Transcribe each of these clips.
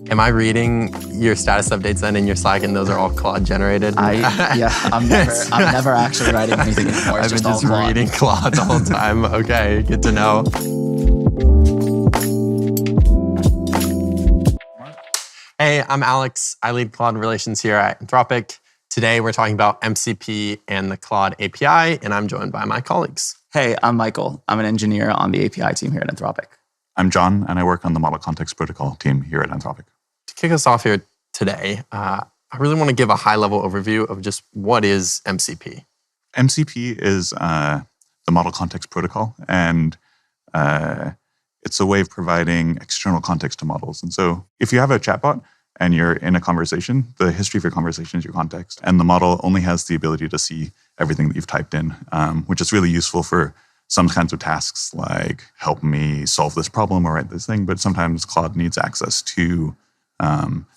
Am I reading your status updates then in your Slack, and those are all Claude generated? I'm never actually writing anything anymore. I've been just reading Claude the whole time. Okay, good to know. Hey, I'm Alex. I lead Claude relations here at Anthropic. Today, we're talking about MCP and the Claude API, and I'm joined by my colleagues. Hey, I'm Michael. I'm an engineer on the API team here at Anthropic. I'm John, and I work on the Model Context Protocol team here at Anthropic. To kick us off here today, I really want to give a high-level overview of just what is MCP. MCP is the Model Context Protocol, and it's a way of providing external context to models. And so if you have a chatbot and you're in a conversation, the history of your conversation is your context, and the model only has the ability to see everything that you've typed in, which is really useful for some kinds of tasks like help me solve this problem or write this thing. But sometimes Claude needs access to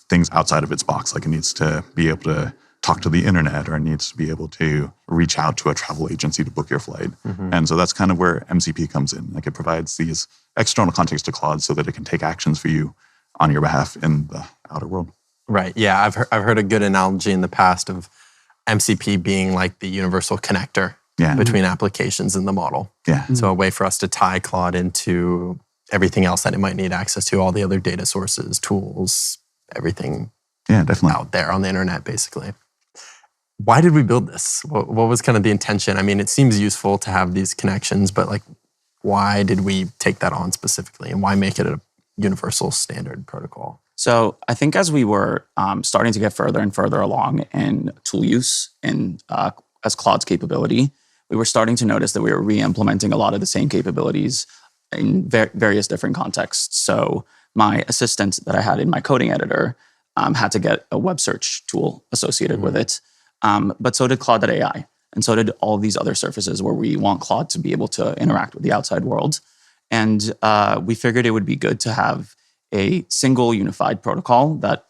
things outside of its box, like it needs to be able to talk to the internet, or it needs to be able to reach out to a travel agency to book your flight. And so that's kind of where MCP comes in. Like, it provides these external context to Claude so that it can take actions for you on your behalf in the outer world. Right. Yeah, I've heard a good analogy in the past of MCP being like the universal connector between applications and the model. Yeah. So a way for us to tie Claude into everything else that it might need access to, all the other data sources, tools, everything definitely out there on the internet, basically. Why did we build this? What was kind of the intention? I mean, it seems useful to have these connections, but like, why did we take that on specifically, and why make it a universal standard protocol? So I think as we were starting to get further and further along in tool use and as Claude's capability, we were starting to notice that we were re-implementing a lot of the same capabilities in various different contexts. So my assistant that I had in my coding editor had to get a web search tool associated with it. But so did Claude.ai. And so did all these other surfaces where we want Claude to be able to interact with the outside world. And we figured it would be good to have a single unified protocol that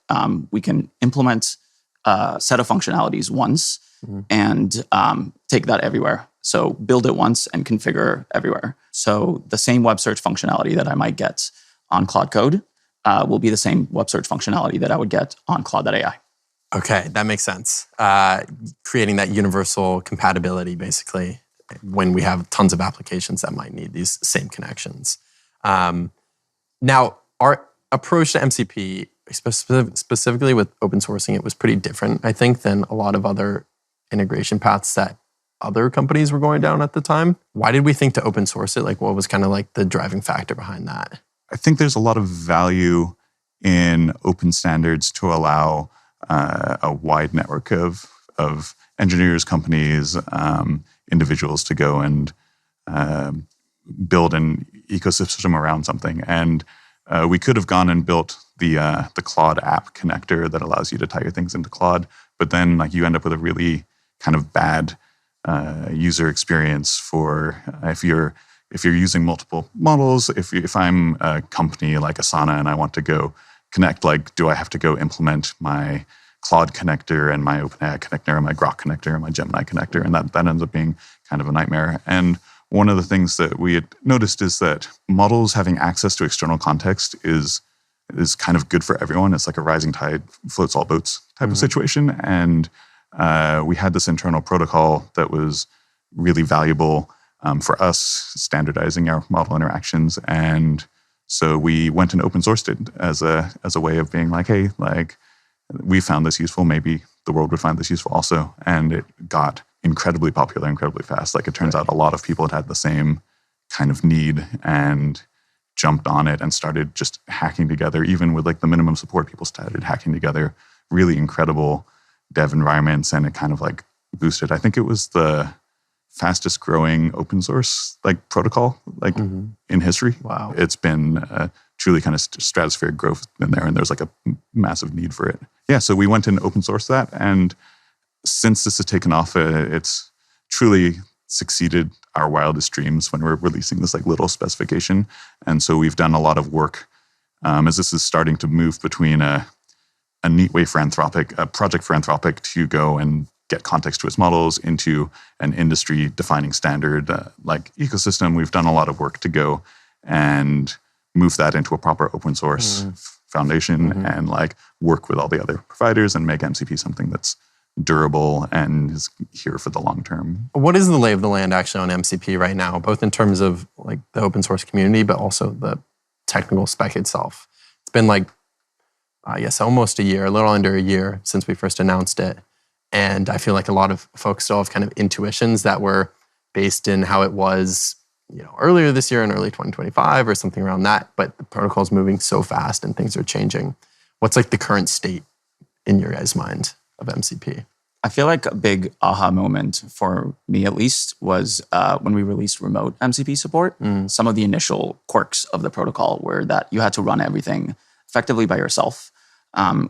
we can implement a set of functionalities once and take that everywhere. So build it once and configure everywhere. So the same web search functionality that I might get on Claude Code will be the same web search functionality that I would get on Claude.ai. Okay, that makes sense. Creating that universal compatibility, basically, when we have tons of applications that might need these same connections. Now, our approach to MCP, specifically with open sourcing, it was pretty different, I think, than a lot of other integration paths that other companies were going down at the time. Why did we think to open source it? Like, what was kind of like the driving factor behind that? I think there's a lot of value in open standards to allow a wide network of engineers, companies, individuals to go and build an ecosystem around something. And we could have gone and built the Claude app connector that allows you to tie your things into Claude, but then like you end up with a really kind of bad user experience for if you're using multiple models. If I'm a company like Asana and I want to go connect, like, do I have to go implement my Claude connector and my OpenAI connector and my Grok connector and my Gemini connector? And that ends up being kind of a nightmare. And one of the things that we had noticed is that models having access to external context is kind of good for everyone. It's like a rising tide floats all boats type of situation. And we had this internal protocol that was really valuable for us standardizing our model interactions. And so we went and open sourced it as a way of being like, hey, like, we found this useful, maybe the world would find this useful also. And it got incredibly popular, incredibly fast. Like, it turns out a lot of people had the same kind of need and jumped on it and started just hacking together. Even with like the minimum support, people started hacking together really incredible dev environments, and it kind of like boosted. I think it was the fastest growing open source like protocol like in history. Wow. It's been truly kind of stratospheric growth in there, and there's like a massive need for it. Yeah, so we went and open sourced that, and since this has taken off, it's truly succeeded our wildest dreams when we're releasing this like little specification. And so we've done a lot of work as this is starting to move between a neat way for Anthropic, a project for Anthropic to go and get context to its models into an industry-defining standard like ecosystem. We've done a lot of work to go and move that into a proper open source foundation and like work with all the other providers and make MCP something that's durable and is here for the long term. What is the lay of the land actually on MCP right now, both in terms of like the open source community, but also the technical spec itself? It's been like, I guess, almost a year, a little under a year since we first announced it. And I feel like a lot of folks still have kind of intuitions that were based in how it was, earlier this year in early 2025 or something around that. But the protocol is moving so fast and things are changing. What's like the current state in your guys' mind of MCP? I feel like a big aha moment for me, at least, was when we released remote MCP support. Some of the initial quirks of the protocol were that you had to run everything effectively by yourself,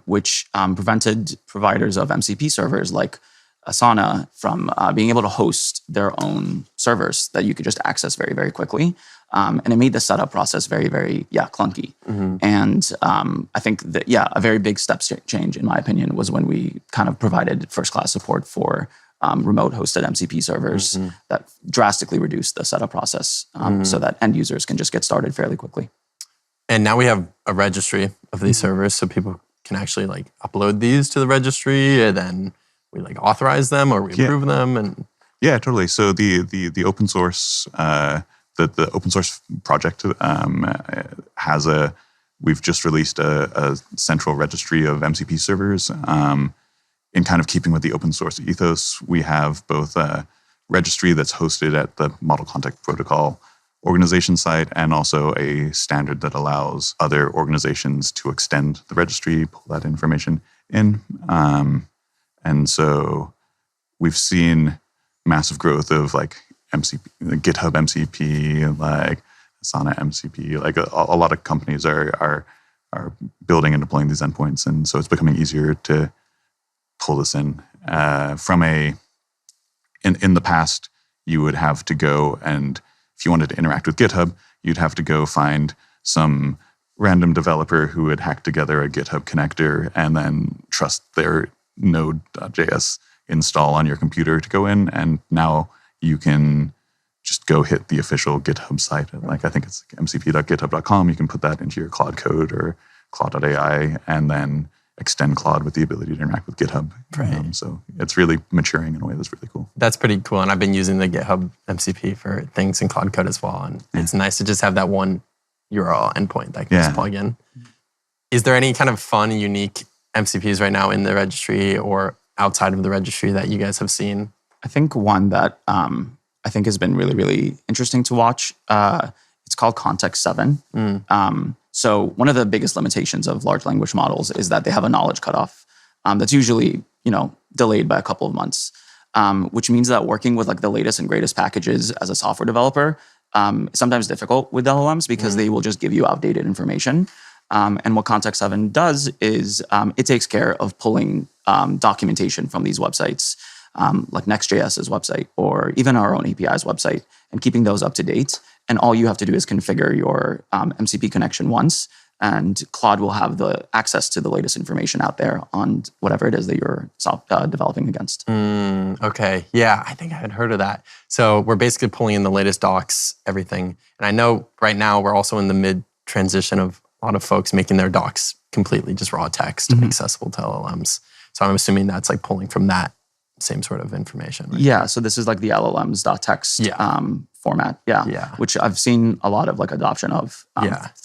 which prevented providers of MCP servers like Asana from being able to host their own servers that you could just access very, very quickly. And it made the setup process very, very, clunky. And I think that, a very big step change, in my opinion, was when we kind of provided first-class support for remote hosted MCP servers that drastically reduced the setup process so that end users can just get started fairly quickly. And now we have a registry of these servers, so people can actually like upload these to the registry, and then we like authorize them or we approve them. And yeah, totally. So the open source the open source project we've just released a central registry of MCP servers. In kind of keeping with the open source ethos, we have both a registry that's hosted at the Model Context Protocol organization site and also a standard that allows other organizations to extend the registry, pull that information in. And so we've seen massive growth of like MCP, GitHub MCP, like Asana MCP. Like a lot of companies are building and deploying these endpoints, and so it's becoming easier to pull this in. In the past, you would have to go and if you wanted to interact with GitHub, you'd have to go find some random developer who would hack together a GitHub connector and then trust their Node.js install on your computer to go in. And now you can just go hit the official GitHub site. Like I think it's mcp.github.com. You can put that into your Claude code or Claude.ai and then extend Claude with the ability to interact with GitHub. Right. So it's really maturing in a way that's really cool. That's pretty cool. And I've been using the GitHub MCP for things in Claude Code as well. And it's nice to just have that one URL endpoint that can just plug in. Is there any kind of fun, unique MCPs right now in the registry or outside of the registry that you guys have seen? I think one that I think has been really, really interesting to watch, it's called Context 7. So one of the biggest limitations of large language models is that they have a knowledge cutoff that's usually, delayed by a couple of months, which means that working with like the latest and greatest packages as a software developer is sometimes difficult with LLMs because they will just give you outdated information. And what Context 7 does is it takes care of pulling documentation from these websites, like Next.js's website or even our own API's website, and keeping those up to date. And all you have to do is configure your MCP connection once, and Claude will have the access to the latest information out there on whatever it is that you're developing against. Okay. Yeah, I think I had heard of that. So we're basically pulling in the latest docs, everything. And I know right now we're also in the mid-transition of a lot of folks making their docs completely just raw text accessible to LLMs. So I'm assuming that's like pulling from that same sort of information. Right? Yeah. So this is like the LLMs.txt format. Yeah. Which I've seen a lot of like adoption of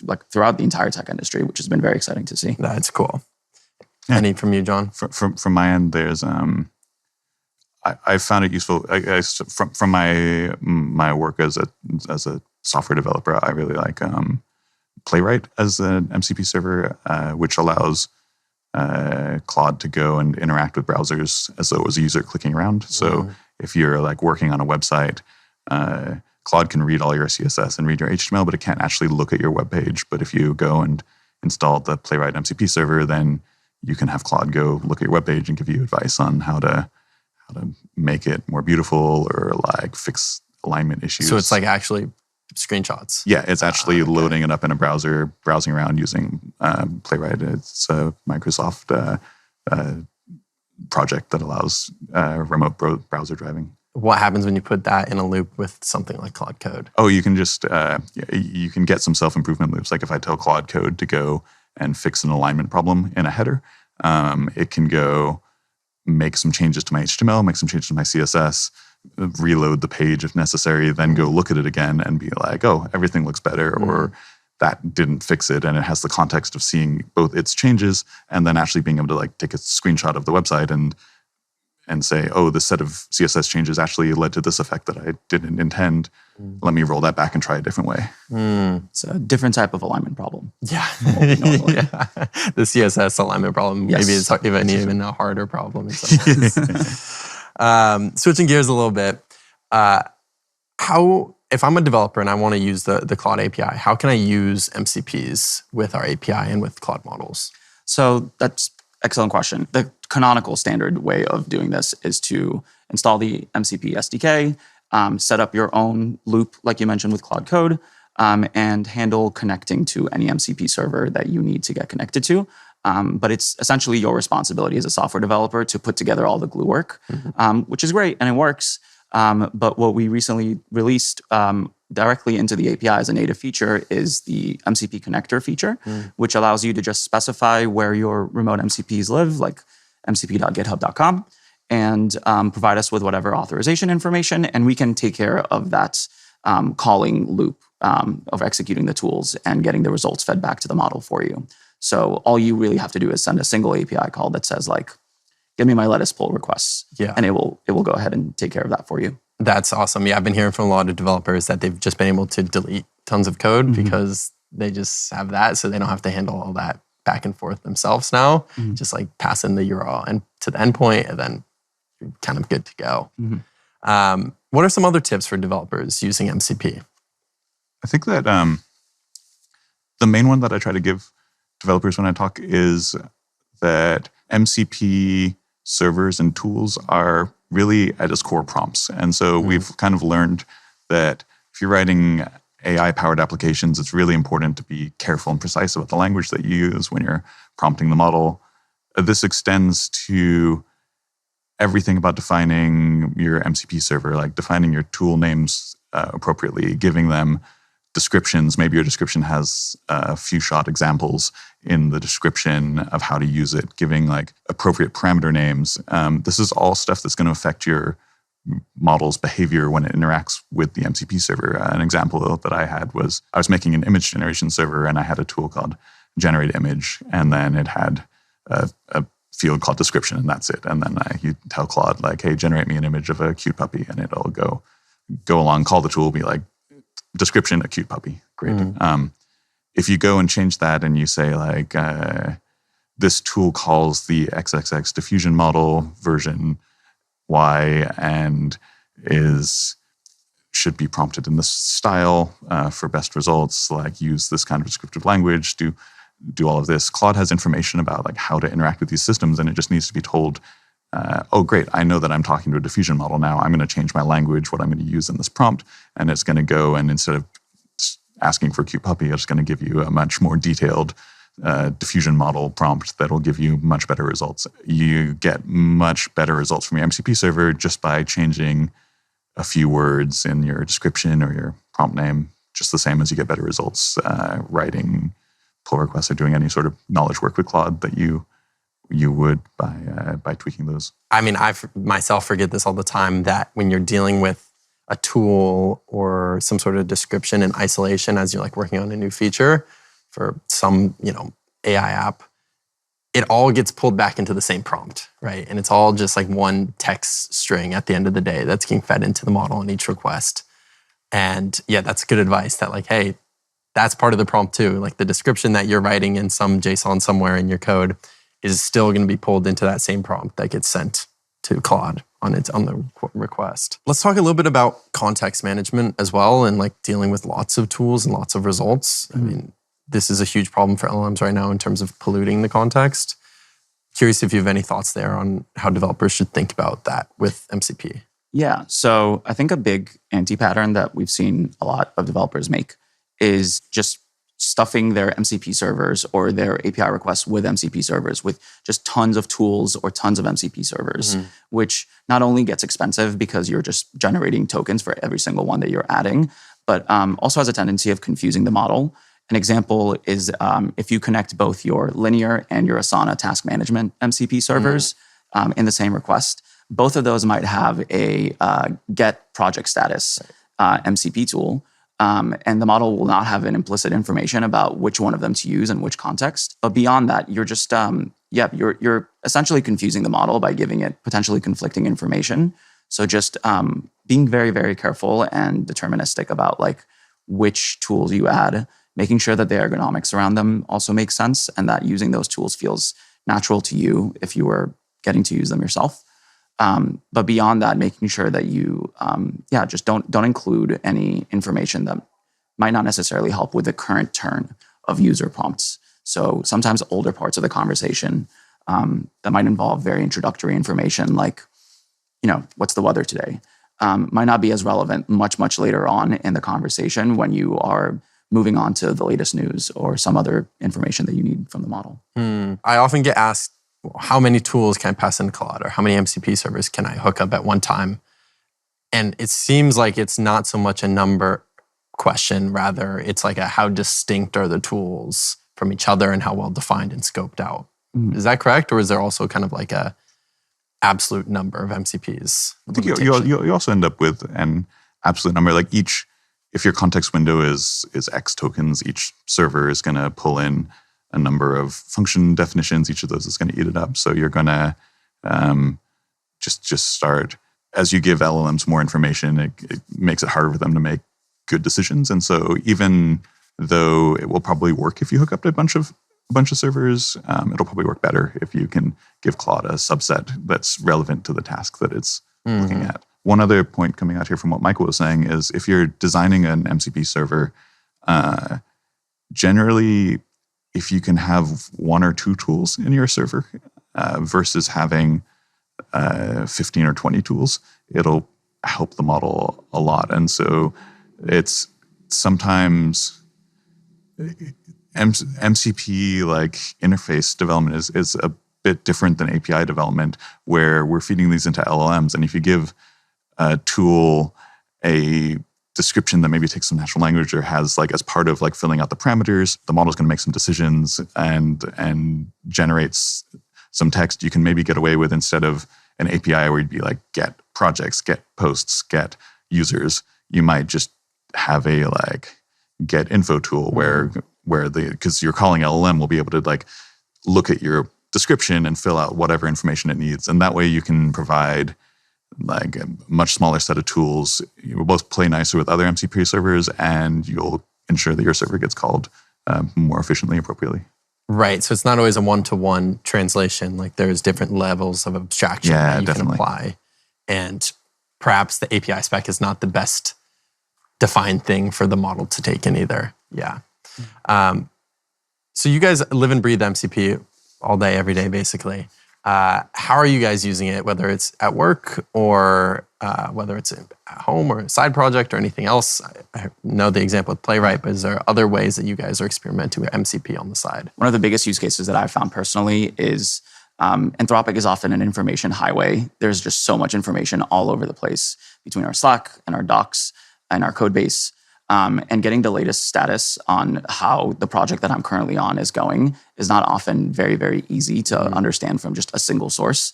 like throughout the entire tech industry, which has been very exciting to see. That's cool. Any from you, John? From my end, there's I found it useful. From my work as a software developer, I really like Playwright as an MCP server, which allows Claude to go and interact with browsers as though it was a user clicking around. So if you're like working on a website, Claude can read all your CSS and read your HTML, but it can't actually look at your web page. But if you go and install the Playwright MCP server, then you can have Claude go look at your web page and give you advice on how to make it more beautiful or like fix alignment issues. So it's like actually screenshots. Yeah, it's actually loading it up in a browser, browsing around using Playwright. It's a Microsoft project that allows remote browser driving. What happens when you put that in a loop with something like Claude Code? Oh, you can just you can get some self-improvement loops. Like if I tell Claude Code to go and fix an alignment problem in a header. It can go make some changes to my HTML, make some changes to my CSS, reload the page if necessary, then go look at it again and be like, oh, everything looks better, or that didn't fix it. And it has the context of seeing both its changes and then actually being able to like take a screenshot of the website and say, oh, this set of CSS changes actually led to this effect that I didn't intend. Let me roll that back and try a different way. It's a different type of alignment problem. Yeah. Yeah. The CSS alignment problem, Yes. maybe it's even a harder problem in some ways. Switching gears a little bit, if I'm a developer and I want to use the Claude API, how can I use MCPs with our API and with Claude models? So that's excellent question. The canonical standard way of doing this is to install the MCP SDK, set up your own loop, like you mentioned with Claude Code, and handle connecting to any MCP server that you need to get connected to. But it's essentially your responsibility as a software developer to put together all the glue work, which is great and it works. But what we recently released directly into the API as a native feature is the MCP connector feature, which allows you to just specify where your remote MCPs live, like mcp.github.com, and provide us with whatever authorization information, and we can take care of that calling loop of executing the tools and getting the results fed back to the model for you. So all you really have to do is send a single API call that says like, give me my lettuce pull requests, and it will go ahead and take care of that for you. That's awesome. Yeah, I've been hearing from a lot of developers that they've just been able to delete tons of code because they just have that, so they don't have to handle all that back and forth themselves now. Just like pass in the URL and to the endpoint, and then you're kind of good to go. What are some other tips for developers using MCP? I think that the main one that I try to give developers when I talk is that MCP servers and tools are really at its core prompts. And so we've kind of learned that if you're writing AI-powered applications, it's really important to be careful and precise about the language that you use when you're prompting the model. This extends to everything about defining your MCP server, like defining your tool names appropriately, giving them descriptions. Maybe your description has a few shot examples in the description of how to use it, giving like appropriate parameter names. This is all stuff that's going to affect your model's behavior when it interacts with the MCP server. An example that I had was I was making an image generation server and I had a tool called generate image, and then it had a field called description, and that's it. And then you tell Claude like, hey, generate me an image of a cute puppy, and it'll go along, call the tool, be like, description, a cute puppy. Great. If you go and change that and you say like, this tool calls the XXX diffusion model version Y and should be prompted in this style for best results, like use this kind of descriptive language, do all of this. Claude has information about like how to interact with these systems, and it just needs to be told, oh, great, I know that I'm talking to a diffusion model now. I'm going to change my language, what I'm going to use in this prompt, and it's going to go, and instead of asking for a cute puppy, it's going to give you a much more detailed diffusion model prompt that will give you much better results. You get much better results from your MCP server just by changing a few words in your description or your prompt name, just the same as you get better results writing pull requests or doing any sort of knowledge work with Claude that you would by tweaking those. I mean, I myself forget this all the time, that when you're dealing with a tool or some sort of description in isolation as you're like working on a new feature for some, AI app, it all gets pulled back into the same prompt, right? And it's all just like one text string at the end of the day that's getting fed into the model in each request. And yeah, that's good advice that like, hey, that's part of the prompt too. Like the description that you're writing in some JSON somewhere in your code is still going to be pulled into that same prompt that gets sent to Claude on the request. Let's talk a little bit about context management as well, and like dealing with lots of tools and lots of results. I mean, this is a huge problem for LLMs right now in terms of polluting the context. Curious if you have any thoughts there on how developers should think about that with MCP. Yeah, so I think a big anti-pattern that we've seen a lot of developers make is just stuffing their MCP servers or their API requests with MCP servers, with just tons of tools or tons of MCP servers, which not only gets expensive because you're just generating tokens for every single one that you're adding, but also has a tendency of confusing the model An example is if you connect both your linear and your Asana task management MCP servers in the same request, both of those might have a get project status MCP tool. And the model will not have an implicit information about which one of them to use in which context. But beyond that, you're just, you're essentially confusing the model by giving it potentially conflicting information. So just being very, very careful and deterministic about like which tools you add, making sure that the ergonomics around them also make sense and that using those tools feels natural to you if you were getting to use them yourself. But beyond that, making sure that you, just don't include any information that might not necessarily help with the current turn of user prompts. So sometimes older parts of the conversation that might involve very introductory information, like, what's the weather today, might not be as relevant much later on in the conversation when you are moving on to the latest news or some other information that you need from the model. I often get asked, how many tools can I pass into Claude, or how many MCP servers can I hook up at one time? And it seems like it's not so much a number question, rather it's like a how distinct are the tools from each other and how well defined and scoped out. Is that correct? Or is there also kind of like a absolute number of MCPs? I think you also end up with an absolute number. Like if your context window is X tokens, each server is going to pull in a number of function definitions. Each of those is going to eat it up. So you're going to just start, as you give LLMs more information, it makes it harder for them to make good decisions. And so even though it will probably work if you hook up to a bunch of servers, it'll probably work better if you can give Claude a subset that's relevant to the task that it's looking at. One other point coming out here from what Michael was saying is if you're designing an MCP server, generally, if you can have one or two tools in your server versus having 15 or 20 tools, it'll help the model a lot. And so it's sometimes MCP like interface development is a bit different than API development, where we're feeding these into LLMs. And if you give a tool a description that maybe takes some natural language or has like as part of like filling out the parameters, the model's going to make some decisions and generates some text. You can maybe get away with, instead of an API where you'd be like get projects, get posts, get users, you might just have a like get info tool where because you're calling LLM will be able to like look at your description and fill out whatever information it needs. And that way you can provide like a much smaller set of tools. You will both play nicer with other MCP servers, and you'll ensure that your server gets called more efficiently, appropriately. Right. So it's not always a one-to-one translation. Like there's different levels of abstraction that you can apply. And perhaps the API spec is not the best defined thing for the model to take in either. Yeah. So you guys live and breathe MCP all day, every day, basically. How are you guys using it, whether it's at work or whether it's at home or a side project or anything else? I know the example with Playwright, but is there other ways that you guys are experimenting with MCP on the side? One of the biggest use cases that I've found personally is Anthropic is often an information highway. There's just so much information all over the place between our Slack and our docs and our code base. And getting the latest status on how the project that I'm currently on is going is not often very, very easy to understand from just a single source.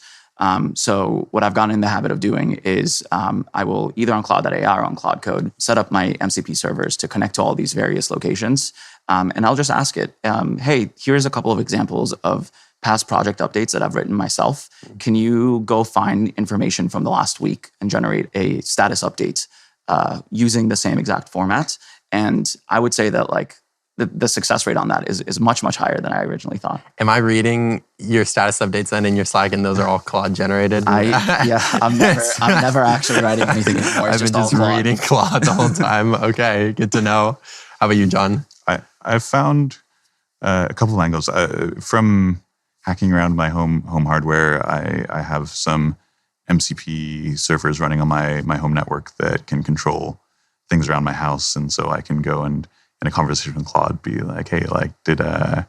So what I've gotten in the habit of doing is I will either on Cloud.ai or on Cloud Code set up my MCP servers to connect to all these various locations. And I'll just ask it, hey, here's a couple of examples of past project updates that I've written myself. Can you go find information from the last week and generate a status update using the same exact format? And I would say that like the success rate on that is much, much higher than I originally thought. Am I reading your status updates then in your Slack, and those are all Claude generated? I'm never actually writing anything anymore. I've been just reading Claude the whole time. Okay, good to know. How about you, John? I've found a couple of angles from hacking around my home hardware. I have some MCP servers running on my home network that can control things around my house, and so I can go and in a conversation with Claude be like, hey, like did I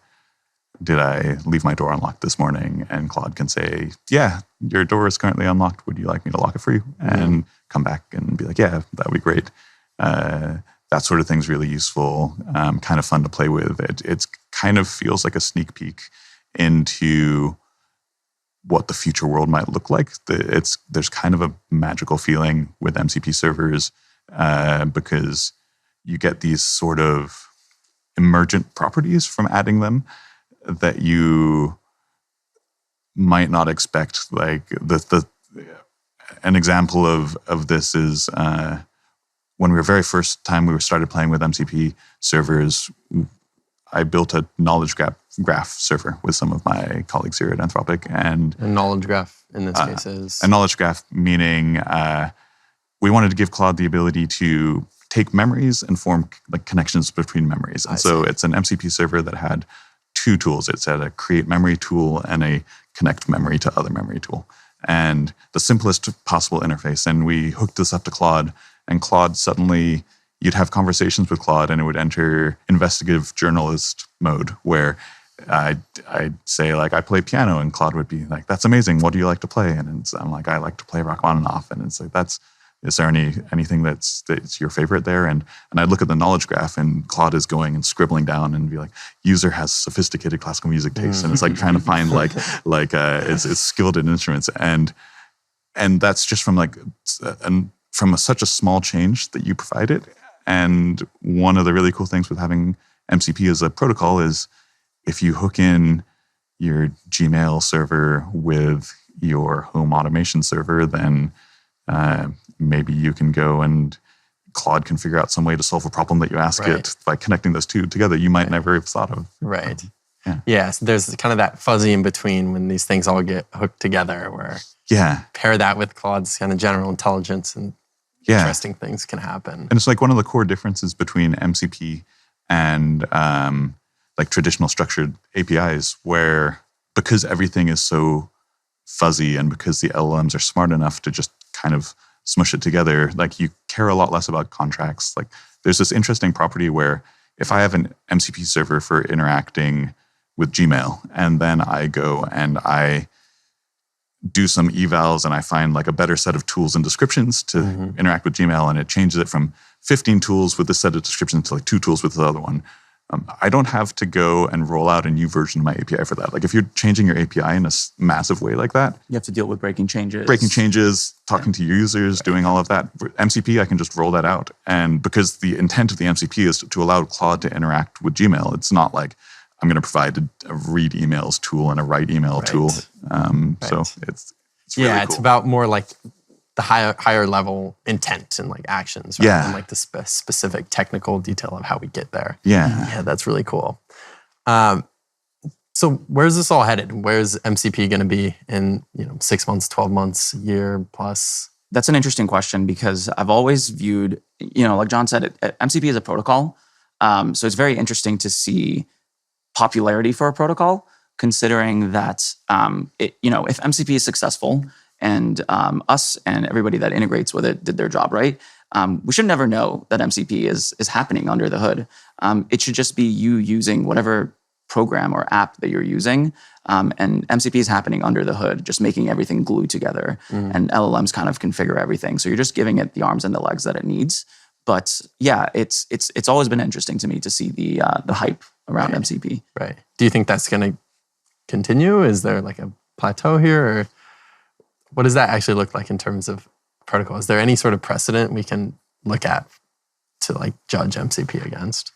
leave my door unlocked this morning? And Claude can say, yeah, your door is currently unlocked. Would you like me to lock it for you? And come back and be like, yeah, that would be great. that sort of thing's really useful, kind of fun to play with. It kind of feels like a sneak peek into what the future world might look like. There's kind of a magical feeling with MCP servers because you get these sort of emergent properties from adding them that you might not expect. Like an example of this is when we started playing with MCP servers, I built a knowledge graph server with some of my colleagues here at Anthropic. And a knowledge graph in this case is? A knowledge graph meaning we wanted to give Claude the ability to take memories and form like connections between memories. And so it's an MCP server that had two tools. It had a create memory tool and a connect memory to other memory tool. And the simplest possible interface. And we hooked this up to Claude, and Claude suddenly, you'd have conversations with Claude and it would enter investigative journalist mode where I'd say, like, I play piano, and Claude would be like, that's amazing. What do you like to play? And I'm like, I like to play Rachmaninoff. And it's like, is there anything that's your favorite there? And I'd look at the knowledge graph, and Claude is going and scribbling down and be like, user has sophisticated classical music taste. And it's like trying to find is skilled in instruments. And that's just from such a small change that you provided. And one of the really cool things with having MCP as a protocol is if you hook in your Gmail server with your home automation server, then maybe you can go and Claude can figure out some way to solve a problem that you ask it by connecting those two together you might never have thought of. Right. Yeah. So there's kind of that fuzzy in between when these things all get hooked together where pair that with Claude's kind of general intelligence and interesting things can happen. And it's like one of the core differences between MCP and like traditional structured APIs, where because everything is so fuzzy and because the LLMs are smart enough to just kind of smush it together, like you care a lot less about contracts. Like there's this interesting property where if I have an MCP server for interacting with Gmail, and then I go and I do some evals and I find like a better set of tools and descriptions to interact with Gmail, and it changes it from 15 tools with this set of descriptions to like 2 tools with the other one. I don't have to go and roll out a new version of my API for that. Like if you're changing your API in a massive way like that, you have to deal with breaking changes, talking to your users, doing all of that. MCP, I can just roll that out. And because the intent of the MCP is to allow Claude to interact with Gmail, it's not like I'm going to provide a read emails tool and a write email tool. So it's really cool. It's about more like the higher level intent and like actions, rather than like the specific technical detail of how we get there. Yeah, that's really cool. So where's this all headed? Where's MCP going to be in 6 months, 12 months, a year plus? That's an interesting question because I've always viewed, like John said, MCP is a protocol. So it's very interesting to see popularity for a protocol, considering that if MCP is successful and us and everybody that integrates with it did their job right, we should never know that MCP is happening under the hood. It should just be you using whatever program or app that you're using, and MCP is happening under the hood, just making everything glue together, and LLMs kind of configure everything. So you're just giving it the arms and the legs that it needs. But yeah, it's always been interesting to me to see the hype around MCP. Right. Do you think that's going to continue? Is there like a plateau here, or what does that actually look like in terms of protocol? Is there any sort of precedent we can look at to like judge MCP against?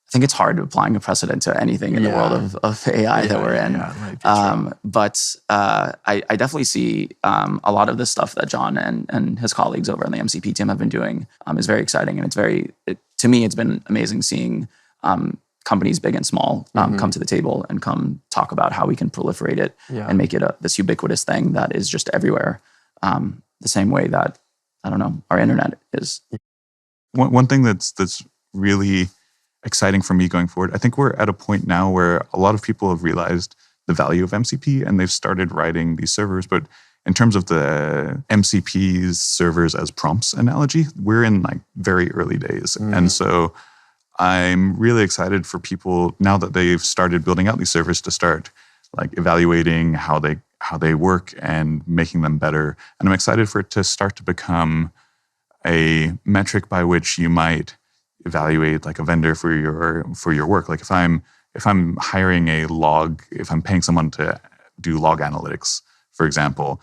I think it's hard applying a precedent to anything in the world of AI that we're in. But I definitely see a lot of the stuff that John and his colleagues over on the MCP team have been doing is very exciting. And to me, it's been amazing seeing companies big and small come to the table and come talk about how we can proliferate it and make it this ubiquitous thing that is just everywhere, the same way that, I don't know, our internet is. One thing that's really exciting for me going forward, I think we're at a point now where a lot of people have realized the value of MCP and they've started writing these servers. But in terms of the MCP's servers as prompts analogy, we're in like very early days. And so I'm really excited for people now that they've started building out these servers to start like evaluating how they work and making them better. And I'm excited for it to start to become a metric by which you might evaluate like a vendor for your work. Like if I'm hiring if I'm paying someone to do log analytics, for example,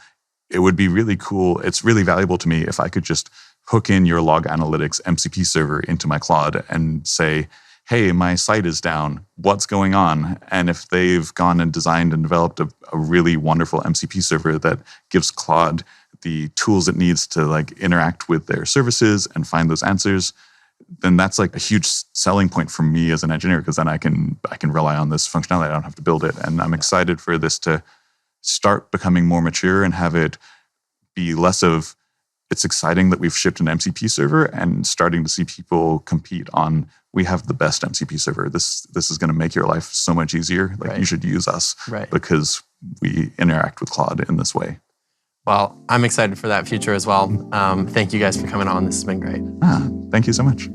it would be really cool. It's really valuable to me if I could just hook in your log analytics MCP server into my Claude and say, hey, my site is down. What's going on? And if they've gone and designed and developed a really wonderful MCP server that gives Claude the tools it needs to like interact with their services and find those answers, then that's like a huge selling point for me as an engineer, because then I can rely on this functionality. I don't have to build it. And I'm excited for this to start becoming more mature and have it be less of, it's exciting that we've shipped an MCP server, and starting to see people compete on, we have the best MCP server. This is going to make your life so much easier. Like you should use us because we interact with Claude in this way. Well, I'm excited for that future as well. Thank you guys for coming on. This has been great. Thank you so much.